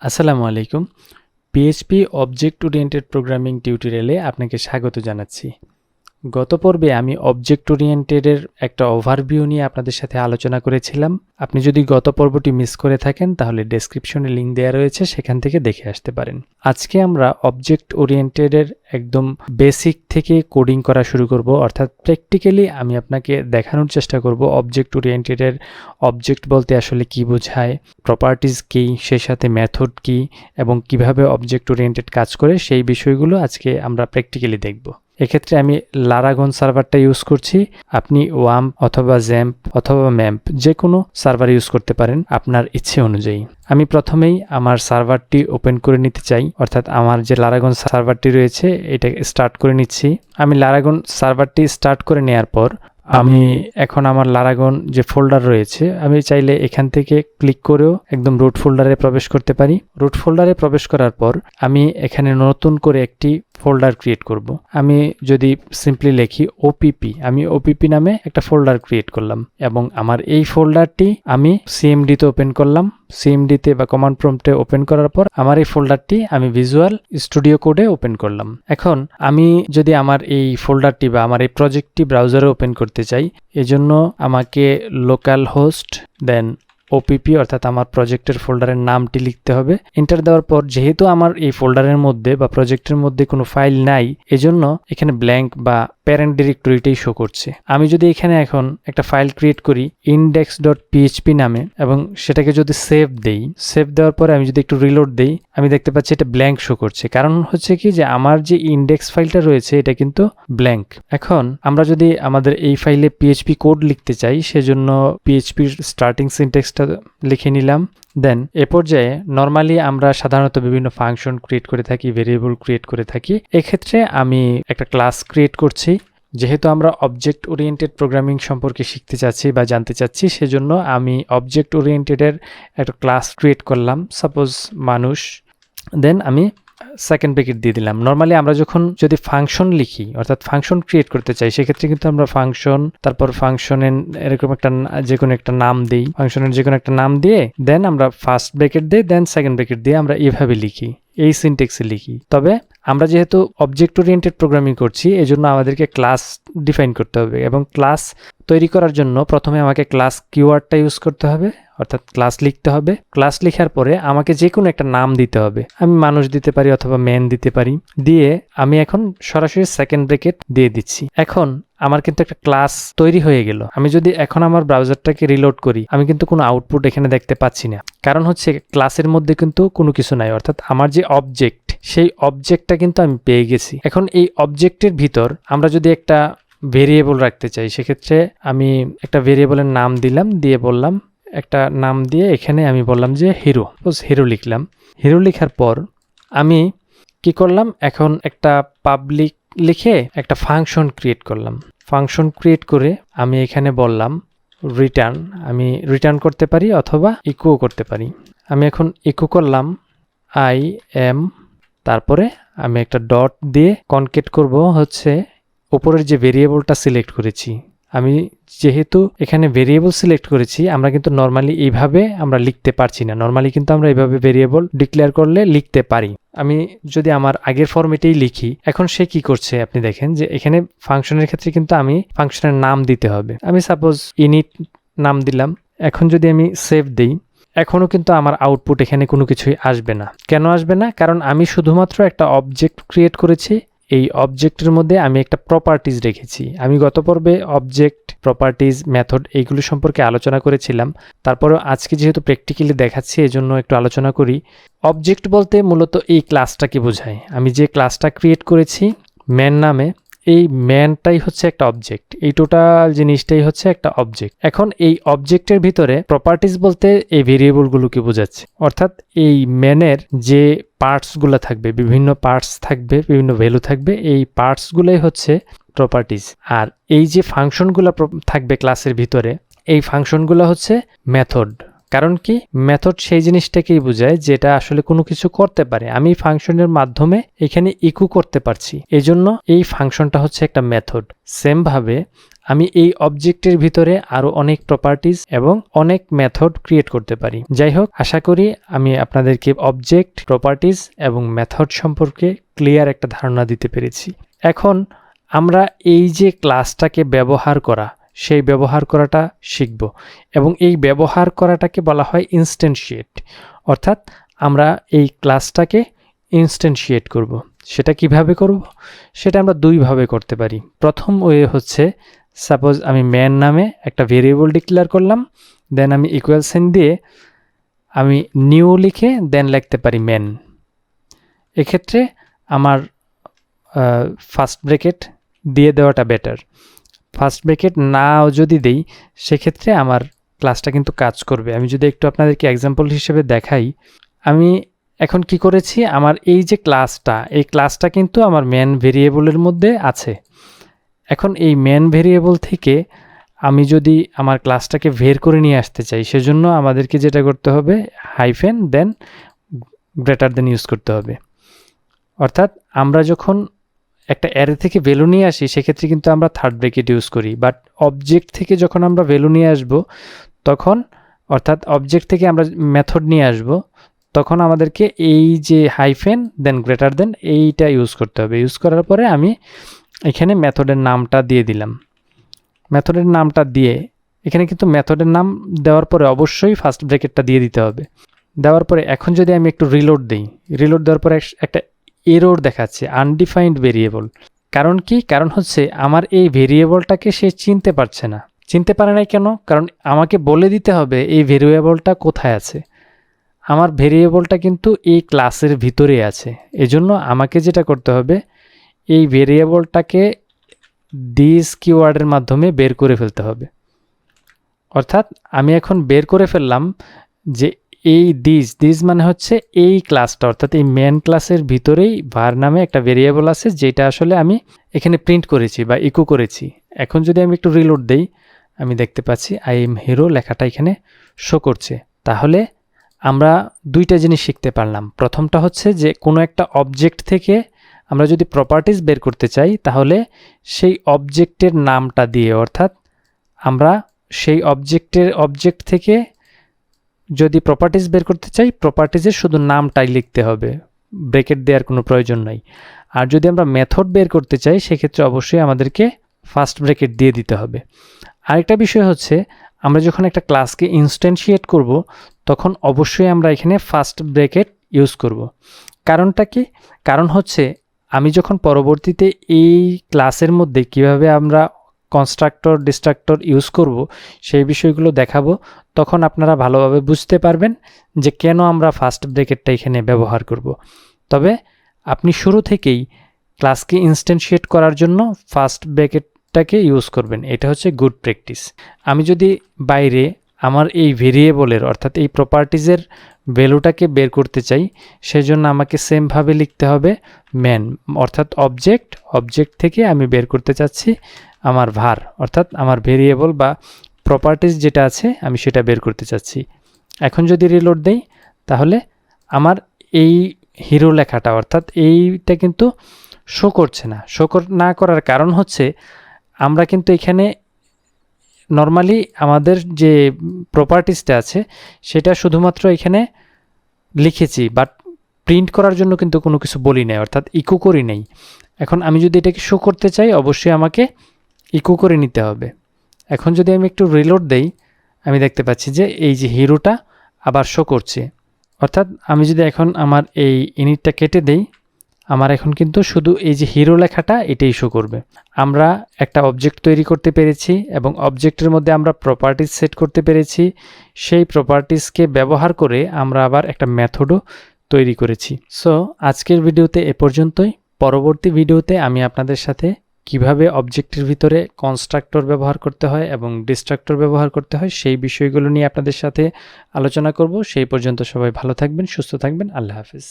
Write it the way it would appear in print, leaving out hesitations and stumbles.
আসসালামু আলাইকুম। PHP object oriented programming টিউটোরিয়ালে আপনাকে স্বাগত জানাচ্ছি। গত পর্বে আমি অবজেক্ট ওরিয়েন্টেডের একটা ওভারভিউ নিয়ে আপনাদের সাথে আলোচনা করেছিলাম। আপনি যদি গত পর্বটি মিস করে থাকেন তাহলে ডেসক্রিপশনে লিংক দেওয়া রয়েছে, সেখান থেকে দেখে আসতে পারেন। আজকে আমরা অবজেক্ট ওরিয়েন্টেডের একদম বেসিক থেকে কোডিং করা শুরু করব, অর্থাৎ প্র্যাকটিক্যালি আমি আপনাকে দেখানোর চেষ্টা করব অবজেক্ট ওরিয়েন্টেডের অবজেক্ট বলতে আসলে কি বোঝায়, প্রপার্টিজ কী, সেই সাথে মেথড কী এবং কিভাবে অবজেক্ট ওরিয়েন্টেড কাজ করে, সেই বিষয়গুলো আজকে আমরা প্র্যাকটিক্যালি দেখব। এক্ষেত্রে আমি লারাগন সার্ভারটা ইউজ করছি। আপনি ওয়াম্প অথবা জ্যাম্প অথবা ম্যাম্প যে কোনো সার্ভার ইউজ করতে পারেন আপনার ইচ্ছে অনুযায়ী। আমি প্রথমেই আমার সার্ভারটি ওপেন করে নিতে চাই, অর্থাৎ আমার যে লারাগন সার্ভারটি রয়েছে এটা স্টার্ট করে নিচ্ছি। আমি লারাগন সার্ভারটি স্টার্ট করে নেওয়ার পর আমি এখন আমার লারাগন যে ফোল্ডার রয়েছে আমি চাইলে এখান থেকে ক্লিক করেও একদম রুট ফোল্ডারে প্রবেশ করতে পারি। রুট ফোল্ডারে প্রবেশ করার পর আমি এখানে নতুন করে একটি ফোল্ডার ক্রিয়েট করব। আমি যদি সিম্পলি লিখি ওপিপি, আমি ওপিপি নামে একটা ফোল্ডার ক্রিয়েট করলাম এবং আমার এই ফোল্ডারটি আমি সিএমডিতে ওপেন করলাম। সিএমডিতে বা কমান্ড প্রম্পটে ওপেন করার পর আমার এই ফোল্ডারটি আমি ভিজুয়াল স্টুডিও কোডে ওপেন করলাম। এখন আমি যদি আমার এই ফোল্ডারটি বা আমার এই প্রজেক্টটি ব্রাউজারে ওপেন করতে চাই, এজন্য আমাকে লোকাল হোস্ট দেন ওপিপি অর্থাৎ আমার প্রজেক্টের ফোল্ডারের নামটি লিখতে হবে। এন্টার দেওয়ার পর যেহেতু আমার এই ফোল্ডারের মধ্যে বা প্রজেক্টের মধ্যে কোনো ফাইল নাই, এজন্য এখানে ব্ল্যাঙ্ক বা প্যারেন্ট ডিরেক্টরিটাই শো করছে। আমি যদি এখানে এখন একটা ফাইল ক্রিয়েট করি index.php নামে এবং সেটাকে যদি সেভ দেই, সেভ দেওয়ার পরে আমি যদি একটু রিলোড দেই, আমি দেখতে পাচ্ছি এটা ব্ল্যাঙ্ক শো করছে। কারণ হচ্ছে কি যে আমার যে ইন্ডেক্স ফাইলটা রয়েছে এটা কিন্তু ব্ল্যাঙ্ক। এখন আমরা যদি আমাদের এই ফাইলে পিএইচপি কোড লিখতে চাই, সেজন্য পিএইচপির স্টার্টিং সিনট্যাক্সটা লিখে নিলাম। দেন এ পর্যায়ে নর্মালি আমরা সাধারণত বিভিন্ন ফাংশন ক্রিয়েট করে থাকি, ভেরিয়েবল ক্রিয়েট করে থাকি। এক্ষেত্রে আমি একটা ক্লাস ক্রিয়েট করছি। যেহেতু আমরা অবজেক্ট ওরিয়েন্টেড প্রোগ্রামিং সম্পর্কে শিখতে চাচ্ছি বা জানতে চাচ্ছি, সেজন্য আমি অবজেক্ট ওরিয়েন্টেডের একটা ক্লাস ক্রিয়েট করলাম, সাপোজ মানুষ। দেন আমি সেকেন্ড ব্র্যাকেট দিয়ে দিলাম। নর্মালি আমরা যদি ফাংশন লিখি অর্থাৎ ফাংশন ক্রিয়েট করতে চাই, সেক্ষেত্রে কিন্তু আমরা ফাংশন তারপর ফাংশনের এরকম একটা যে কোনো একটা নাম দিই, ফাংশনের যে কোনো একটা নাম দিয়ে দেন আমরা ফার্স্ট ব্র্যাকেট দিই, দেন সেকেন্ড ব্র্যাকেট দিয়ে আমরা এভাবে লিখি, এই সিনট্যাক্সে লিখি। তবে আমরা যেহেতু অবজেক্ট ওরিয়েন্টেড প্রোগ্রামিং করছি, এজন্য আমাদেরকে ক্লাস ডিফাইন করতে হবে এবং ক্লাস তৈরি করার জন্য প্রথমে আমাকে ক্লাস কিওয়ার্ডটা ইউজ করতে হবে, অর্থাৎ ক্লাস লিখতে হবে। ক্লাস লেখার পরে আমাকে যে কোনো একটা নাম দিতে হবে। আমি মানুষ দিতে পারি অথবা ম্যান দিতে পারি। দিয়ে আমি এখন সরাসরি সেকেন্ড ব্র্যাকেট দিয়ে দিচ্ছি। এখন আমার কিন্তু একটা ক্লাস তৈরি হয়ে গেল। আমি যদি এখন আমার ব্রাউজারটাকে রিলোড করি, আমি কিন্তু কোনো আউটপুট এখানে দেখতে পাচ্ছি না। কারণ হচ্ছে ক্লাসের মধ্যে কিন্তু কোনো কিছু নাই, অর্থাৎ আমার যে অবজেক্ট সেই অবজেক্টটা কিন্তু আমি পেয়ে গেছি। এখন এই অবজেক্টের ভিতর আমরা যদি একটা ভেরিয়েবল রাখতে চাই, সেক্ষেত্রে আমি একটা ভেরিয়েবলের নাম দিলাম, দিয়ে বললাম একটা নাম দিয়ে এখানে আমি বললাম যে হিরো, হিরো লিখলাম। হিরো লেখার পর আমি কি করলাম, এখন একটা পাবলিক লিখে একটা ফাংশন ক্রিয়েট করলাম। ফাংশন ক্রিয়েট করে আমি এখানে বললাম রিটার্ন। আমি রিটার্ন করতে পারি অথবা ইকো করতে পারি। আমি এখন ইকো করলাম আই এম, তারপরে আমি একটা ডট দিয়ে কনকেট করব হচ্ছে উপরের যে ভেরিয়েবলটা সিলেক্ট করেছি। আমি যেহেতু এখানে ভেরিয়েবল সিলেক্ট করেছি, আমরা কিন্তু নর্মালি এইভাবে আমরা লিখতে পারছি না। নর্মালি কিন্তু আমরা এইভাবে ভেরিয়েবল ডিক্লেয়ার করলে লিখতে পারি। আমি যদি আমার আগের ফরম্যাটেই লিখি, এখন সে কি করছে আপনি দেখেন যে এখানে ফাংশনের ক্ষেত্রে কিন্তু আমি ফাংশনের নাম দিতে হবে। আমি সাপোজ ইনিট নাম দিলাম। এখন যদি আমি সেভ দিই, এখনও কিন্তু আমার আউটপুট এখানে কোনো কিছুই আসবে না। কেন আসবে না? কারণ আমি শুধুমাত্র একটা অবজেক্ট ক্রিয়েট করেছি। এই অবজেক্টের মধ্যে আমি একটা প্রপার্টিজ রেখেছি। আমি গত পর্বে অবজেক্ট, প্রপার্টিজ, মেথড এইগুলো সম্পর্কে আলোচনা করেছিলাম। তারপরেও আজকে যেহেতু প্র্যাকটিক্যালি দেখাচ্ছি, এজন্য একটু আলোচনা করি। অবজেক্ট বলতে মূলত এই ক্লাসটাকে বোঝায়। আমি যে ক্লাসটা ক্রিয়েট করেছি ম্যান নামে, এই ম্যানটাই হচ্ছে একটা অবজেক্ট। এই টোটাল জিনিসটাই হচ্ছে একটা অবজেক্ট। এখন এই অবজেক্টের ভিতরে প্রপার্টিজ বলতে এই ভেরিয়েবলগুলোকে বোঝাচ্ছে, অর্থাৎ এই ম্যানের যে পার্টসগুলো থাকবে, বিভিন্ন পার্টস থাকবে, বিভিন্ন ভ্যালু থাকবে, এই পার্টসগুলোই হচ্ছে প্রপার্টিজ। আর এই যে ফাংশনগুলো থাকবে ক্লাসের ভিতরে, এই ফাংশনগুলো হচ্ছে মেথড। কারণ কি মেথড সেই জিনিসটাকেই বোঝায় যেটা আসলে কোনো কিছু করতে পারে। আমি ফাংশনের মাধ্যমে এখানে ইকো করতে পারছি, এজন্য এই ফাংশনটা হচ্ছে একটা মেথড। সেম ভাবে আমি এই অবজেক্টের ভিতরে আরো অনেক প্রপার্টিজ এবং অনেক মেথড ক্রিয়েট করতে পারি। যাই হোক, আশা করি আমি আপনাদেরকে অবজেক্ট, প্রপার্টিজ এবং মেথড সম্পর্কে ক্লিয়ার একটা ধারণা দিতে পেরেছি। এখন আমরা এই যে ক্লাসটাকে ব্যবহার করা, সেই ব্যবহার করাটা শিখব এবং এই ব্যবহার করাটাকে বলা হয় ইনস্ট্যান্সিয়েট। অর্থাৎ আমরা এই ক্লাসটাকে ইনস্ট্যান্সিয়েট করব। সেটা কিভাবে করব? সেটা আমরা দুইভাবে করতে পারি। প্রথম ওয়ে হচ্ছে, সাপোজ আমি ম্যান নামে একটা ভেরিয়েবল ডিক্লেয়ার করলাম, দেন আমি ইকুয়াল সাইন দিয়ে আমি নিউ লিখে দেন লিখতে পারি ম্যান। এক্ষেত্রে আমার ফার্স্ট ব্র্যাকেট দিয়ে দেওয়াটা বেটার। ফার্স্ট ব্র্যাকেট নাও যদি দেই সেক্ষেত্রে আমার ক্লাসটা কিন্তু কাজ করবে। আমি যদি একটু আপনাদেরকে এক্সাম্পল হিসেবে দেখাই, আমি এখন কি করেছি, আমার এই যে ক্লাসটা, এই ক্লাসটা কিন্তু আমার মেন ভেরিয়েবলের মধ্যে আছে। এখন এই মেন ভেরিয়েবল থেকে আমি যদি আমার ক্লাসটাকে বের করে নিয়ে আসতে চাই, সেজন্য আমাদেরকে যেটা করতে হবে, hyphen then greater than use করতে হবে। অর্থাৎ আমরা যখন একটা অ্যারে থেকে ভ্যালু নিয়ে আসি সেক্ষেত্রে কিন্তু আমরা থার্ড ব্র্যাকেট ইউজ করি, বাট অবজেক্ট থেকে যখন আমরা ভ্যালু নিয়ে আসব তখন, অর্থাৎ অবজেক্ট থেকে আমরা মেথড নিয়ে আসব, তখন আমাদেরকে এই যে হাইফেন দেন গ্রেটার দেন এইটা ইউজ করতে হবে। ইউজ করার পরে আমি এখানে মেথডের নামটা দিয়ে দিলাম। মেথডের নামটা দিয়ে এখানে কিন্তু মেথডের নাম দেওয়ার পরে অবশ্যই ফার্স্ট ব্র্যাকেটটা দিয়ে দিতে হবে। দেওয়ার পরে এখন যদি আমি একটু রিলোড দিই, রিলোড দেওয়ার পরে একটা এরর দেখাচ্ছে, আনডিফাইন্ড ভেরিয়েবল। কারণ কি? কারণ হচ্ছে আমার এই ভেরিয়েবলটাকে সে চিনতে পারছে না। চিনতে পারে না কেন? কারণ আমাকে বলে দিতে হবে এই ভেরিয়েবলটা কোথায় আছে। আমার ভেরিয়েবলটা কিন্তু এই ক্লাসের ভিতরে আছে, এজন্য আমাকে যেটা করতে হবে, এই ভেরিয়েবলটাকে দিস কিওয়ার্ডের মাধ্যমে বের করে ফেলতে হবে। অর্থাৎ আমি এখন বের করে ফেললাম যে এই দিস মানে হচ্ছে এই ক্লাসটা, অর্থাৎ এই মেন ক্লাসের ভিতরেই var নামে একটা ভেরিয়েবল আছে যেটা আসলে আমি এখানে প্রিন্ট করেছি বা ইকো করেছি। এখন যদি আমি একটু রিলোড দেই, আমি দেখতে পাচ্ছি আই এম হিরো লেখাটা এখানে শো করছে। তাহলে আমরা দুইটা জিনিস শিখতে পারলাম। প্রথমটা হচ্ছে যে কোনো একটা অবজেক্ট থেকে আমরা যদি প্রপার্টিজ বের করতে চাই, তাহলে সেই অবজেক্টের নামটা দিয়ে, অর্থাৎ আমরা সেই অবজেক্ট থেকে যদি প্রপার্টিজ বের করতে চাই, প্রপার্টিজের শুধু নামটাই লিখতে হবে, ব্র্যাকেট দেওয়ার কোনো প্রয়োজন নাই। আর যদি আমরা মেথড বের করতে চাই সেক্ষেত্রে অবশ্যই আমাদেরকে ফার্স্ট ব্র্যাকেট দিয়ে দিতে হবে। আরেকটা বিষয় হচ্ছে, আমরা যখন একটা ক্লাসকে ইনস্ট্যান্সিয়েট করব তখন অবশ্যই আমরা এখানে ফার্স্ট ব্র্যাকেট ইউজ করব। কারণটা কি? কারণ হচ্ছে আমি যখন পরবর্তীতে এই ক্লাসের মধ্যে কিভাবে আমরা কনস্ট্রাক্টর, ডিস্ট্রাক্টর ইউজ করব সেই বিষয়গুলো দেখাবো, তখন আপনারা ভালোভাবে বুঝতে পারবেন যে কেন আমরা ফার্স্ট ব্র্যাকেটটা এখানে ব্যবহার করব। তবে আপনি শুরু থেকেই ক্লাসকে ইনস্ট্যান্সিয়েট করার জন্য ফার্স্ট ব্র্যাকেটটাকে ইউজ করবেন, এটা হচ্ছে গুড প্র্যাকটিস। আমি যদি বাইরে আমার এই ভেরিয়েবলের, অর্থাৎ এই প্রপার্টিজের ভ্যালুটাকে বের করতে চাই, সেজন্য আমাকে সেমভাবে লিখতে হবে ম্যান, অর্থাৎ অবজেক্ট থেকে আমি বের করতে চাচ্ছি আমার var, অর্থাৎ আমার ভেরিয়েবল বা প্রপার্টিজ যেটা আছে আমি সেটা বের করতে চাচ্ছি। এখন যদি রিলোড দেই তাহলে আমার এই হিরো লেখাটা, অর্থাৎ এইটা কিন্তু শো করছে না। শো না করার কারণ হচ্ছে আমরা কিন্তু এখানে নর্মালি আমাদের যে প্রপার্টিজটা আছে সেটা শুধুমাত্র এখানে লিখেছি, বাট প্রিন্ট করার জন্য কিন্তু কোনো কিছু বলি নাই, অর্থাৎ ইকো করি নাই। এখন আমি যদি এটাকে শো করতে চাই অবশ্যই আমাকে ইকো করে নিতে হবে। এখন যদি আমি একটু রিলোড দেই, আমি দেখতে পাচ্ছি যে এই যে হিরোটা আবার শো করছে। অর্থাৎ আমি যদি এখন আমার এই ইনিটটা কেটে দেই, আমার এখন কিন্তু শুধু এই যে হিরো লেখাটা এটাই শো করবে। আমরা একটা অবজেক্ট তৈরি করতে পেরেছি এবং অবজেক্টের মধ্যে আমরা প্রপার্টিজ সেট করতে পেরেছি। সেই প্রপার্টিজকে ব্যবহার করে আমরা আবার একটা মেথডও তৈরি করেছি। সো আজকের ভিডিওতে এ পর্যন্তই। পরবর্তী ভিডিওতে আমি আপনাদের সাথে কিভাবে অবজেক্টের ভিতরে কনস্ট্রাক্টর ব্যবহার করতে হয় এবং ডিস্ট্রাক্টর ব্যবহার করতে হয় সেই বিষয়গুলো নিয়ে আপনাদের সাথে আলোচনা করব। সেই পর্যন্ত সবাই ভালো থাকবেন, সুস্থ থাকবেন। আল্লাহ হাফেজ।